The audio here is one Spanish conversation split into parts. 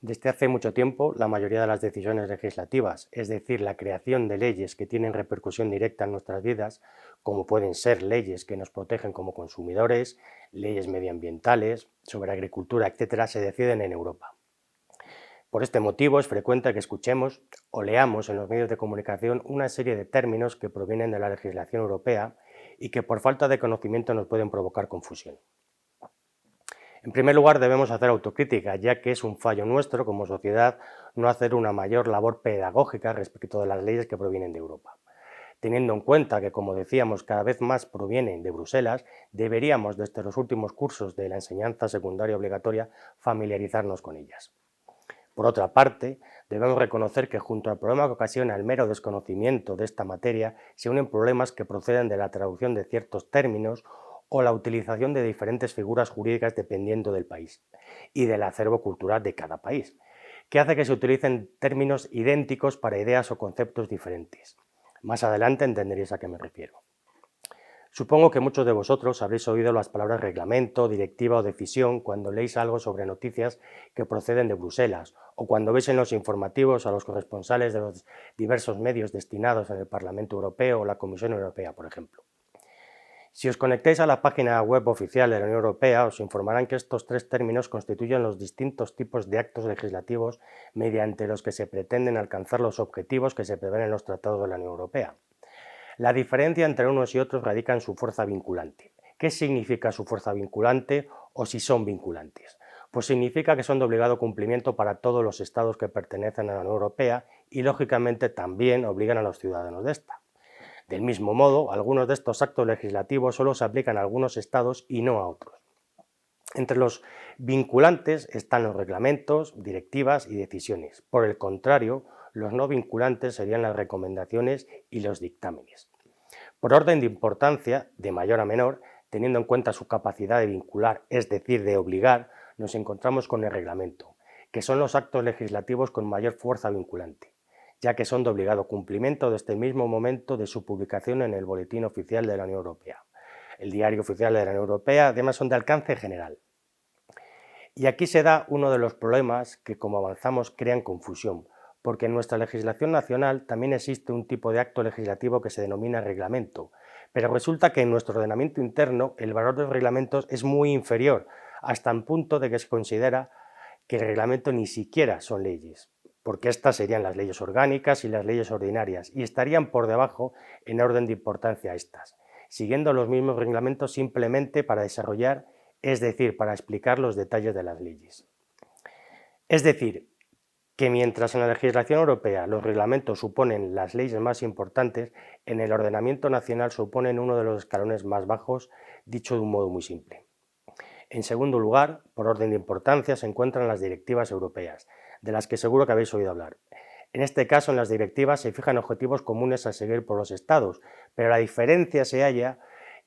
Desde hace mucho tiempo, la mayoría de las decisiones legislativas, es decir, la creación de leyes que tienen repercusión directa en nuestras vidas, como pueden ser leyes que nos protegen como consumidores, leyes medioambientales, sobre agricultura, etcétera, se deciden en Europa. Por este motivo es frecuente que escuchemos o leamos en los medios de comunicación una serie de términos que provienen de la legislación europea y que por falta de conocimiento nos pueden provocar confusión. En primer lugar, debemos hacer autocrítica, ya que es un fallo nuestro como sociedad no hacer una mayor labor pedagógica respecto de las leyes que provienen de Europa. Teniendo en cuenta que, como decíamos, cada vez más provienen de Bruselas, deberíamos, desde los últimos cursos de la enseñanza secundaria obligatoria, familiarizarnos con ellas. Por otra parte, debemos reconocer que junto al problema que ocasiona el mero desconocimiento de esta materia, se unen problemas que proceden de la traducción de ciertos términos o la utilización de diferentes figuras jurídicas dependiendo del país y del acervo cultural de cada país, que hace que se utilicen términos idénticos para ideas o conceptos diferentes. Más adelante entenderéis a qué me refiero. Supongo que muchos de vosotros habréis oído las palabras reglamento, directiva o decisión cuando leéis algo sobre noticias que proceden de Bruselas o cuando veis en los informativos a los corresponsales de los diversos medios destinados en el Parlamento Europeo o la Comisión Europea, por ejemplo. Si os conectáis a la página web oficial de la Unión Europea, os informarán que estos tres términos constituyen los distintos tipos de actos legislativos mediante los que se pretenden alcanzar los objetivos que se prevén en los tratados de la Unión Europea. La diferencia entre unos y otros radica en su fuerza vinculante. ¿Qué significa su fuerza vinculante o si son vinculantes? Pues significa que son de obligado cumplimiento para todos los estados que pertenecen a la Unión Europea y, lógicamente, también obligan a los ciudadanos de esta. Del mismo modo, algunos de estos actos legislativos solo se aplican a algunos estados y no a otros. Entre los vinculantes están los reglamentos, directivas y decisiones. Por el contrario, los no vinculantes serían las recomendaciones y los dictámenes. Por orden de importancia, de mayor a menor, teniendo en cuenta su capacidad de vincular, es decir, de obligar, nos encontramos con el reglamento, que son los actos legislativos con mayor fuerza vinculante, ya que son de obligado cumplimiento desde el mismo momento de su publicación en el Boletín Oficial de la Unión Europea. El Diario Oficial de la Unión Europea, además, son de alcance general. Y aquí se da uno de los problemas que, como avanzamos, crean confusión, porque en nuestra legislación nacional también existe un tipo de acto legislativo que se denomina reglamento, pero resulta que en nuestro ordenamiento interno el valor de los reglamentos es muy inferior, hasta el punto de que se considera que el reglamento ni siquiera son leyes, porque estas serían las leyes orgánicas y las leyes ordinarias, y estarían por debajo en orden de importancia a estas, siguiendo los mismos reglamentos simplemente para desarrollar, es decir, para explicar los detalles de las leyes. Es decir, que mientras en la legislación europea los reglamentos suponen las leyes más importantes, en el ordenamiento nacional suponen uno de los escalones más bajos, dicho de un modo muy simple. En segundo lugar, por orden de importancia, se encuentran las directivas europeas, de las que seguro que habéis oído hablar. En este caso, en las directivas se fijan objetivos comunes a seguir por los estados, pero la diferencia se halla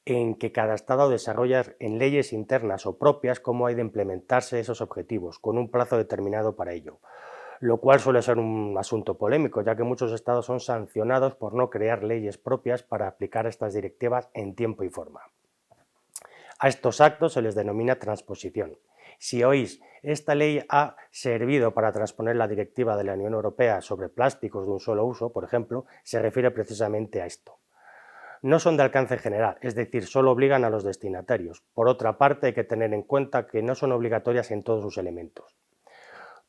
en que cada estado desarrolla en leyes internas o propias cómo hay de implementarse esos objetivos, con un plazo determinado para ello, lo cual suele ser un asunto polémico, ya que muchos estados son sancionados por no crear leyes propias para aplicar estas directivas en tiempo y forma. A estos actos se les denomina transposición. Si oís, esta ley ha servido para transponer la directiva de la Unión Europea sobre plásticos de un solo uso, por ejemplo, se refiere precisamente a esto. No son de alcance general, es decir, solo obligan a los destinatarios. Por otra parte, hay que tener en cuenta que no son obligatorias en todos sus elementos.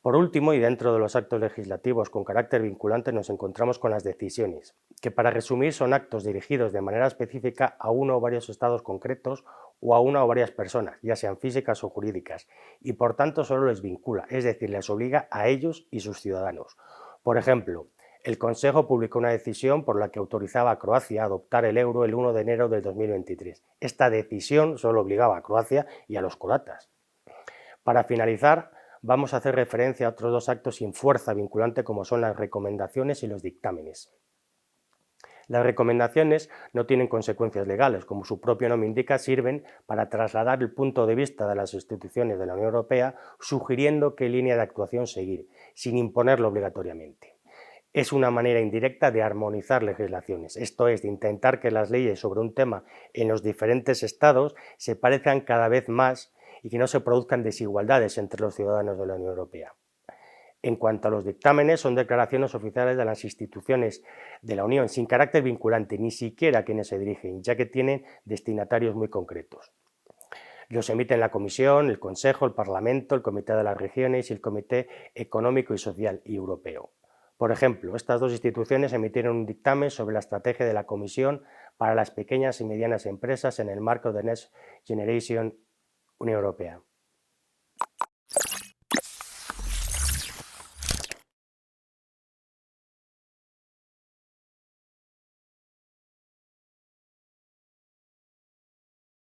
Por último, y dentro de los actos legislativos con carácter vinculante, nos encontramos con las decisiones, que para resumir son actos dirigidos de manera específica a uno o varios estados concretos o a una o varias personas, ya sean físicas o jurídicas, y por tanto solo les vincula, es decir, les obliga a ellos y sus ciudadanos. Por ejemplo, el Consejo publicó una decisión por la que autorizaba a Croacia a adoptar el euro el 1 de enero del 2023. Esta decisión solo obligaba a Croacia y a los croatas. Para finalizar, vamos a hacer referencia a otros dos actos sin fuerza vinculante como son las recomendaciones y los dictámenes. Las recomendaciones no tienen consecuencias legales, como su propio nombre indica, sirven para trasladar el punto de vista de las instituciones de la Unión Europea, sugiriendo qué línea de actuación seguir, sin imponerlo obligatoriamente. Es una manera indirecta de armonizar legislaciones, esto es, de intentar que las leyes sobre un tema en los diferentes estados se parezcan cada vez más y que no se produzcan desigualdades entre los ciudadanos de la Unión Europea. En cuanto a los dictámenes, son declaraciones oficiales de las instituciones de la Unión, sin carácter vinculante, ni siquiera a quienes se dirigen, ya que tienen destinatarios muy concretos. Los emiten la Comisión, el Consejo, el Parlamento, el Comité de las Regiones y el Comité Económico y Social Europeo. Por ejemplo, estas dos instituciones emitieron un dictamen sobre la estrategia de la Comisión para las pequeñas y medianas empresas en el marco de Next Generation Unión Europea.